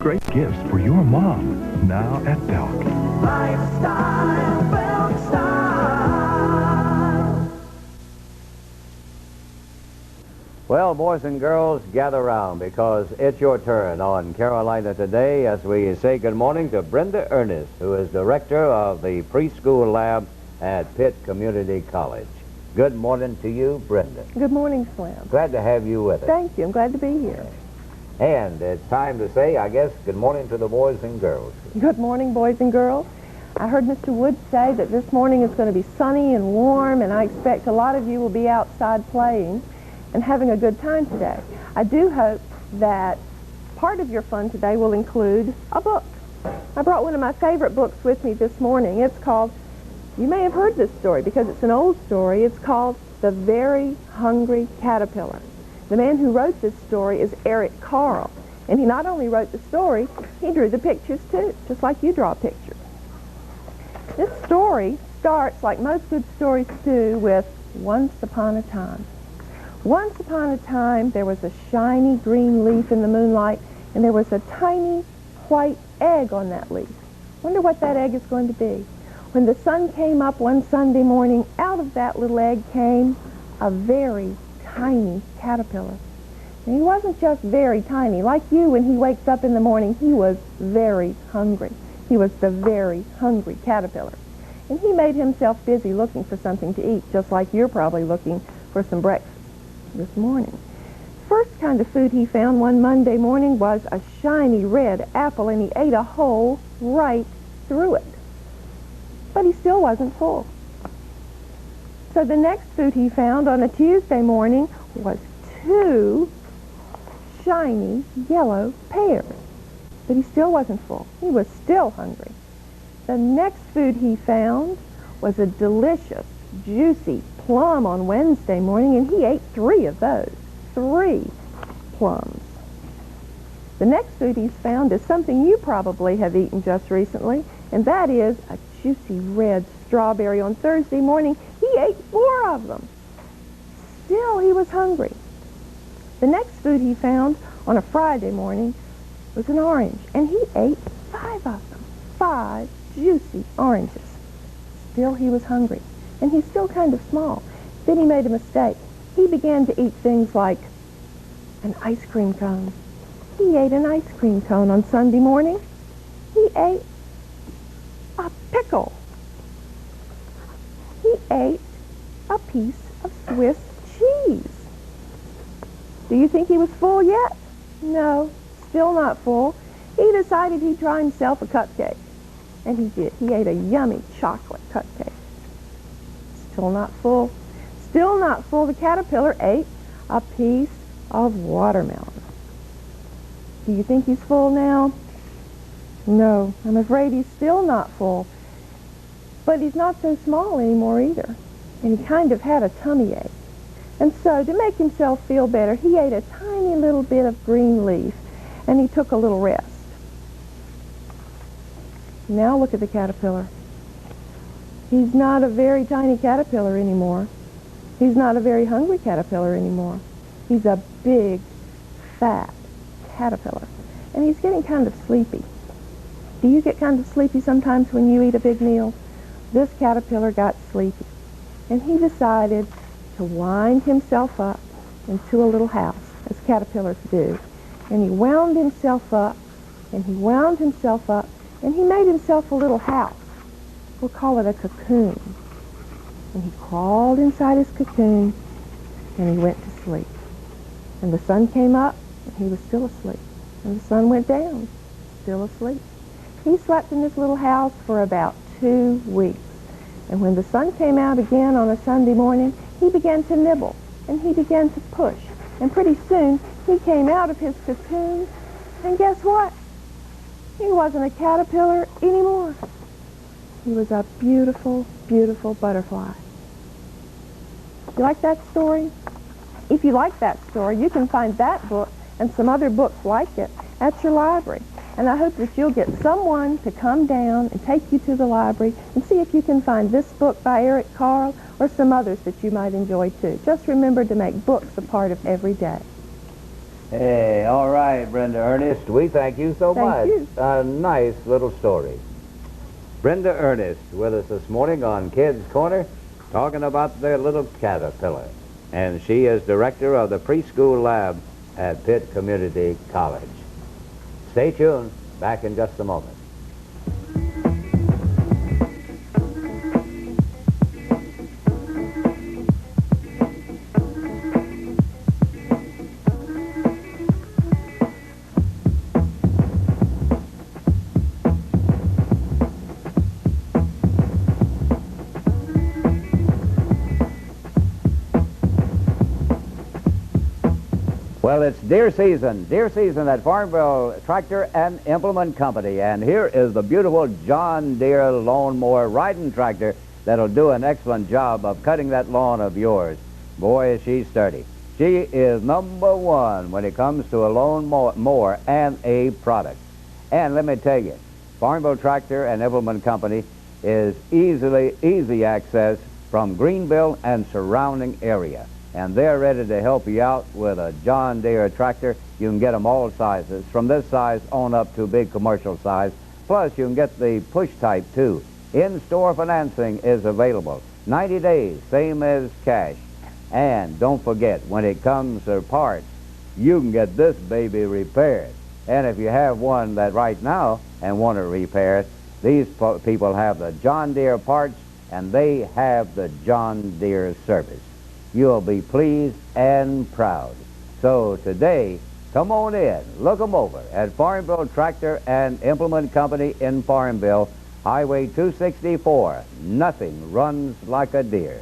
Great gifts for your mom, now at Belk. Lifestyle, Belk style. Well, boys and girls, gather around because it's your turn on Carolina Today as we say good morning to Brenda Ernest, who is director of the preschool lab at Pitt Community College. Good morning to you, Brenda. Good morning, Slim. Glad to have you with us. Thank you. I'm glad to be here. And it's time to say, I guess, good morning to the boys and girls. Good morning, boys and girls. I heard Mr. Wood say that this morning is going to be sunny and warm, and I expect a lot of you will be outside playing and having a good time today. I do hope that part of your fun today will include a book. I brought one of my favorite books with me this morning. It's called, you may have heard this story because it's an old story. It's called The Very Hungry Caterpillar. The man who wrote this story is Carle, and he not only wrote the story, he drew the pictures too, just like you draw pictures. This story starts, like most good stories do, with once upon a time. Once upon a time, there was a shiny green leaf in the moonlight, and there was a tiny white egg on that leaf. Wonder what that egg is going to be. When the sun came up one Sunday morning, out of that little egg came a very tiny caterpillar. And he wasn't just very tiny. Like you, when he wakes up in the morning, he was very hungry. He was the very hungry caterpillar. And he made himself busy looking for something to eat, just like you're probably looking for some breakfast this morning. First kind of food he found one Monday morning was a shiny red apple, and he ate a hole right through it. But he still wasn't full. So the next food he found on a Tuesday morning was 2 shiny yellow pears. But he still wasn't full. He was still hungry. The next food he found was a delicious, juicy plum on Wednesday morning, and he ate 3 of those. 3 plums. The next food he's found is something you probably have eaten just recently, and that is a juicy red strawberry on Thursday morning. He ate 4 of them. Still, he was hungry. The next food he found on a Friday morning was an orange, and he ate 5 of them. 5 juicy oranges. Still, he was hungry, and he's still kind of small. Then he made a mistake. He began to eat things like an ice cream cone. He ate an ice cream cone on Sunday morning. He ate a pickle. He ate a piece of Swiss cheese. Do you think he was full yet? No, still not full. He decided he'd try himself a cupcake. And he did. He ate a yummy chocolate cupcake. Still not full. Still not full. The caterpillar ate a piece of watermelon. Do you think he's full now? No, I'm afraid he's still not full. But he's not so small anymore either. And he kind of had a tummy ache. And so, to make himself feel better, he ate a tiny little bit of green leaf, and he took a little rest. Now look at the caterpillar. He's not a very tiny caterpillar anymore. He's not a very hungry caterpillar anymore. He's a big, fat caterpillar. And he's getting kind of sleepy. Do you get kind of sleepy sometimes when you eat a big meal? This caterpillar got sleepy, and he decided to wind himself up into a little house, as caterpillars do. And he wound himself up, and he wound himself up, and he made himself a little house. We'll call it a cocoon. And he crawled inside his cocoon, and he went to sleep. And the sun came up, and he was still asleep. And the sun went down, still asleep. He slept in this little house for about 2 weeks. And when the sun came out again on a Sunday morning, he began to nibble, and he began to push. And pretty soon, he came out of his cocoon, and guess what? He wasn't a caterpillar anymore. He was a beautiful, beautiful butterfly. You like that story? If you like that story, you can find that book and some other books like it at your library. And I hope that you'll get someone to come down and take you to the library and see if you can find this book by Carle or some others that you might enjoy too. Just remember to make books a part of every day. Hey, all right, Brenda Ernest. We thank you so Thank much. you. A nice little story. Brenda Ernest with us this morning on Kids Corner, talking about their little caterpillar. And she is director of the preschool lab at Pitt Community College. Stay tuned. Back in just a moment. Well, it's deer season at Farmville Tractor and Implement Company. And here is the beautiful John Deere lawnmower riding tractor that'll do an excellent job of cutting that lawn of yours. Boy, is she sturdy. She is #1 when it comes to a lawnmower and a product. And let me tell you, Farmville Tractor and Implement Company is easy access from Greenville and surrounding area. And they're ready to help you out with a John Deere tractor. You can get them all sizes, from this size on up to big commercial size. Plus, you can get the push type, too. In-store financing is available. 90 days, same as cash. And don't forget, when it comes to parts, you can get this baby repaired. And if you have one that right now and want to repair it, these people have the John Deere parts, and they have the John Deere service. You'll be pleased and proud. So today, come on in, look them over at Farmville Tractor and Implement Company in Farmville, Highway 264. Nothing runs like a deer.